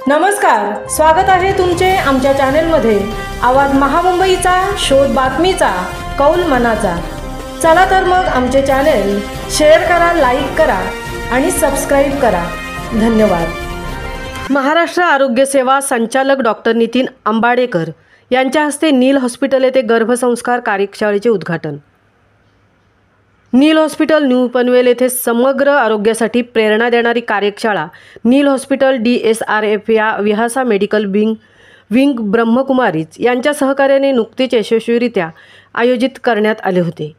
नमस्कार, स्वागत आहे तुमचे आमच्या चॅनेलमध्ये। आवाज महामुंबईचा, शोध बातमीचा, कौल मनाचा। चला तर मग आमचे चॅनेल शेअर करा, लाईक करा आणि सबस्क्राइब करा। धन्यवाद। महाराष्ट्र आरोग्य सेवा संचालक डॉक्टर नितीन अंबाडेकर यांच्या हस्ते नील हॉस्पिटल येथे गर्भसंस्कार कार्यशाळेचे उद्घाटन। नील हॉस्पिटल न्यू पनवेल येथे समग्र आरोग्यासाठी प्रेरणा देणारी कार्यशाळा नील हॉस्पिटल DSRF या विहासा मेडिकल विंग ब्रह्मकुमारीज यांच्या सहकार्याने नुकतेच यशस्वीरित्या आयोजित करण्यात आले होते।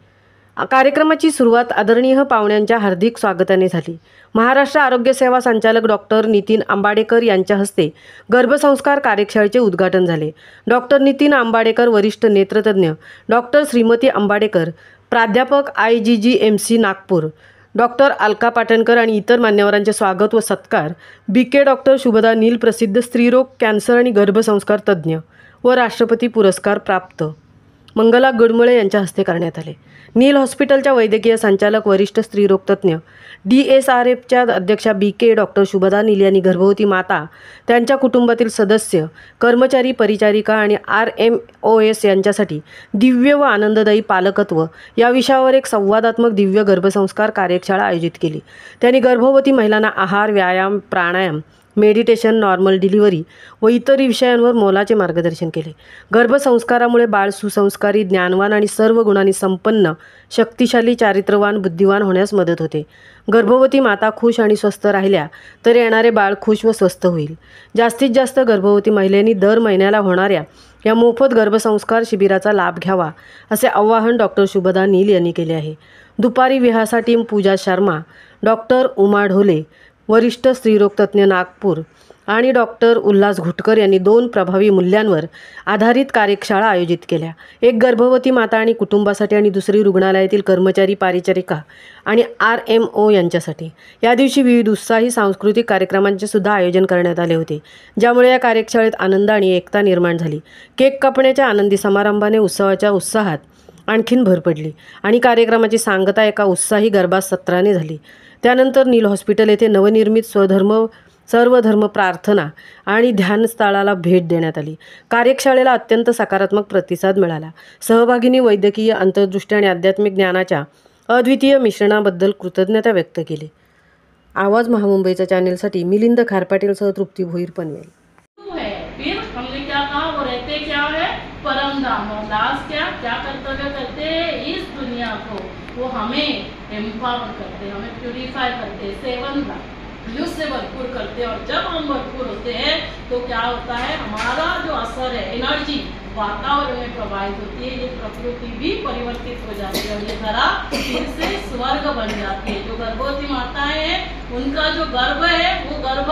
कार्यक्रमाची सुरुवात आदरणीय पाहुण्यांच्या हार्दिक स्वागताने झाली। महाराष्ट्र आरोग्य सेवा संचालक डॉक्टर नितीन अंबाडेकर यांच्या हस्ते गर्भसंस्कार कार्यशाळेचे उद्घाटन झाले। डॉक्टर नितीन अंबाडेकर, वरिष्ठ नेत्रतज्ञ, डॉक्टर श्रीमती अंबाडेकर, प्राध्यापक IGGMC नागपूर, डॉक्टर अलका पाटणकर आणि इतर मान्यवरांचे स्वागत व सत्कार BK डॉक्टर शुभदा नील, प्रसिद्ध स्त्रीरोग, कॅन्सर आणि गर्भसंस्कार तज्ज्ञ व राष्ट्रपती पुरस्कार प्राप्त मंगला गुडमुळे यांच्या हस्ते करण्यात आले। नील हॉस्पिटलच्या वैद्यकीय संचालक, वरिष्ठ स्त्रीरोग तज्ज्ञ DSRFच्या अध्यक्षा BK डॉक्टर शुभदा नील यांनी गर्भवती माता, त्यांच्या कुटुंबातील सदस्य, कर्मचारी, परिचारिका आणि RMOS यांच्यासाठी दिव्य व आनंददायी पालकत्व या विषयावर एक संवादात्मक दिव्य गर्भसंस्कार कार्यशाळा आयोजित केली। त्यांनी गर्भवती महिलांना आहार, व्यायाम, प्राणायाम, मेडिटेशन, नॉर्मल डिलिव्हरी व इतर विषयांवर मोलाचे मार्गदर्शन केले। गर्भसंस्कारामुळे बाळ सुसंस्कारी, ज्ञानवान आणि सर्व गुणांनी संपन्न, शक्तिशाली, चारित्र्यवान, बुद्धिवान होण्यास मदत होते। गर्भवती माता खुश आणि स्वस्थ राहिल्या तर येणारे बाळ खुश व स्वस्थ होईल। जास्तीत जास्त गर्भवती महिलांनी दर महिन्याला होणाऱ्या या मोफत गर्भसंस्कार शिबिराचा लाभ घ्यावा असे आवाहन डॉक्टर शुभदा नील यांनी केले आहे। दुपारी विहासा टीम पूजा शर्मा, डॉक्टर उमा ढोले, वरिष्ठ स्त्रीरोग तज्ज्ञ नागपूर आणि डॉक्टर उल्हास घुटकर यांनी 2 प्रभावी मूल्यांवर आधारित कार्यशाळा आयोजित केल्या। एक गर्भवती माता आणि कुटुंबासाठी आणि दुसरी रुग्णालयातील कर्मचारी, परिचारिका आणि RMO यांच्यासाठी। या दिवशी विविध उत्साही सांस्कृतिक कार्यक्रमांचे सुद्धा आयोजन करण्यात आले होते, ज्यामुळे या कार्यशाळेत आनंद आणि एकता निर्माण झाली। केक कापण्याच्या आनंदी समारंभाने उत्सवाच्या उत्साहात आणखीन भर पडली आणि कार्यक्रमाची सांगता एका उत्साही गरबा सत्राने झाली। त्यानंतर नील हॉस्पिटल येथे नवनिर्मित सर्वधर्म प्रार्थना आणि ध्यानस्थळाला भेट देण्यात आली। कार्यशाळेला अत्यंत सकारात्मक प्रतिसाद मिळाला। सहभागींनी वैद्यकीय, अंतर्दृष्टी आणि आध्यात्मिक ज्ञानाच्या अद्वितीय मिश्रणाबद्दल कृतज्ञता व्यक्त केली। आवाज महामुंबईचा चॅनेलसाठी मिलिंद खारपाटीलसह तृप्ती भोईर, पनवेल। परम धाम और दास क्या कर्तव्य करते हैं इस दुनिया को, वो हमें एम्पावर करते, हमें प्यूरिफाई करते, सेवन से भरपूर करते। और जब हम भरपूर होते हैं तो क्या होता है, हमारा जो असर है, एनर्जी वातावरण में प्रवाहित होती है, ये प्रकृति भी परिवर्तित हो जाती है और ये धरा फिर से स्वर्ग बन जाती है। जो गर्भवती माताएं हैं उनका जो गर्भ है वो गर्भ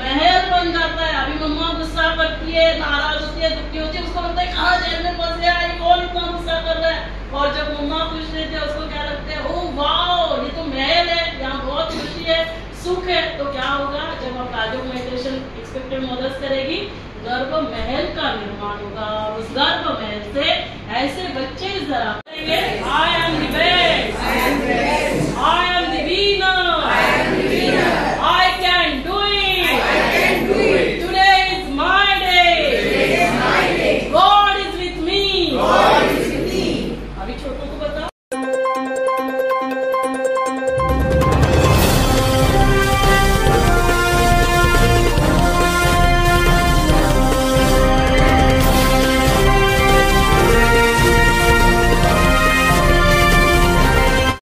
महल बन जाता है। अभी मम्मा गुस्सा करती है, नाराज होती है, दुखी होती है, उसको लगता है कहाँ जेल में फंसे आई, कौन इतना गुस्सा कर रहा है। और जब मम्मा खुश रहती है उसको क्या लगता है, ओह वाह ये तो महल है, यहाँ बहुत खुशी है, सुख है। तो क्या होगा, जब हम कार्डियो मेडिटेशन एक्सपेक्टेड मदर्स करेगी, गर्भ महल का निर्माण होगा और उस गर्भ महल से ऐसे बच्चे जरा I am the best।